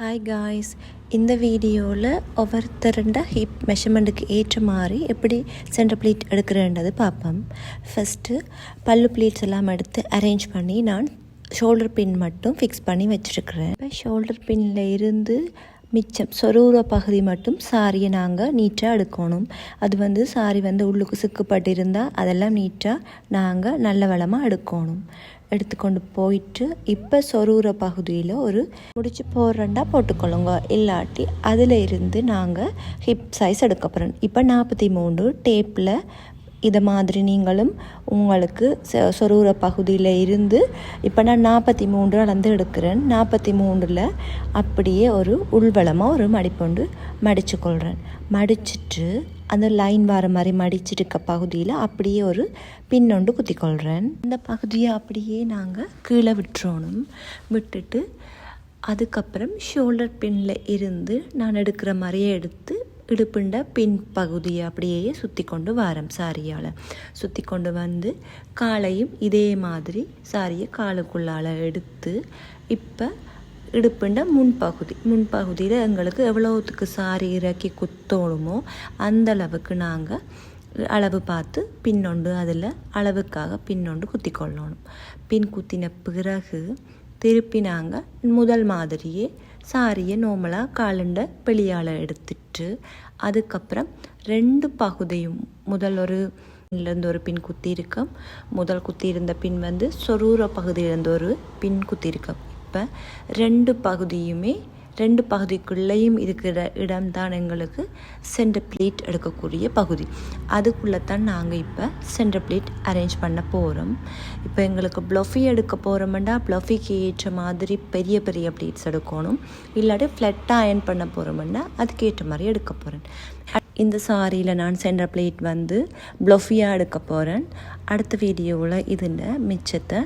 Hi guys, இந்த வீடியோவில் ஒவ்வொருத்தருண்ட hip மெஷர்மெண்ட்டுக்கு ஏற்ற மாதிரி எப்படி சென்டர் ப்ளீட் எடுக்கிறேன்றது பார்ப்போம். ஃபஸ்ட்டு பல்லு ப்ளீட்ஸ் எல்லாம் எடுத்து அரேஞ்ச் பண்ணி நான் ஷோல்டர் பின் மட்டும் ஃபிக்ஸ் பண்ணி வச்சுருக்கிறேன். இப்போ ஷோல்டர் பின்னில் இருந்து மிச்சம் சொரூர பகுதி மட்டும் சாரியை நாங்கள் நீட்டாக எடுக்கணும். அது சாரி உள்ளுக்கு சிக்குப்பட்டு இருந்தால் அதெல்லாம் நீட்டாக நாங்கள் நல்ல வளமாக எடுக்கணும். எடுத்துக்கொண்டு போயிட்டு இப்போ சொரூர பகுதியில் ஒரு முடிச்சு போடுறண்டா போட்டுக்கொள்ளுங்க. இல்லாட்டி அதில் இருந்து நாங்கள் ஹிப் சைஸ் எடுக்க போகிறோம். இப்போ 43 டேப்பில் இதை மாதிரி நீங்களும் உங்களுக்கு சொரூர பகுதியில் இருந்து இப்போ நான் 43 அளந்து எடுக்கிறேன். 43ல் அப்படியே ஒரு உள்வளமாக ஒரு மடிப்பொண்டு மடிச்சுக்கொள்கிறேன். மடிச்சுட்டு அந்த லைன் வர மாதிரி மடிச்சிருக்க பகுதியில் அப்படியே ஒரு பின்னொண்டு குத்திக்கொள்கிறேன். இந்த பகுதியை அப்படியே நாங்கள் கீழே விட்டுறணும். விட்டுட்டு அதுக்கப்புறம் ஷோல்டர் பின்னில் இருந்து நான் எடுக்கிற மாதிரியே எடுத்து இடுப்புண்ட பின் பகுதியை அப்படியே சுற்றி கொண்டு வாரம் சாரியால் சுற்றி கொண்டு வந்து காலையும் இதே மாதிரி சாரியை காலுக்குள்ளால் எடுத்து இப்போ இடுப்புண்ட முன்பகுதியில் எங்களுக்கு எவ்வளோத்துக்கு சாரி இறக்கி குத்தோணுமோ அந்த அளவுக்கு நாங்கள் அளவு பார்த்து பின்னொண்டு அதில் அளவுக்காக பின்னொண்டு குத்தி கொள்ளணும். பின் குத்தின பிறகு திருப்பி நாங்கள் முதல் மாதிரியே சாரியை நோமலாக காலுண்ட வெளியால் எடுத்துட்டு அதுக்கப்புறம் 2 பகுதியும் முதல் இருந்து ஒரு பின் குத்தி இருக்கோம். முதல் குத்தி இருந்த பின் சொரூர பகுதியிலிருந்து ஒரு பின் குத்தி இருக்கோம். இப்போ 2 பகுதியுமே 2 பகுதிக்குள்ளேயும் இருக்கிற இடம்தான் எங்களுக்கு சென்டர் ப்ளீட் எடுக்கக்கூடிய பகுதி. அதுக்குள்ளே தான் நாங்கள் இப்போ சென்டர் ப்ளீட் அரேஞ்ச் பண்ண போகிறோம். இப்போ எங்களுக்கு ப்ளஃபி எடுக்க போகிறோம்னா ப்ளஃபிக்கு ஏற்ற மாதிரி பெரிய பெரிய ப்ளீட்ஸ் எடுக்கணும். இல்லாட்டி ஃப்ளட்டாக அயர்ன் பண்ண போகிறோம்னா அதுக்கேற்ற மாதிரி எடுக்க போகிறேன். இந்த சாரியில் நான் சென்டர் ப்ளீட் ப்ளஃபியாக எடுக்க போகிறேன். அடுத்த வீடியோவில் இதில் மிச்சத்தை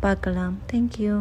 பார்க்கலாம். தேங்க்யூ.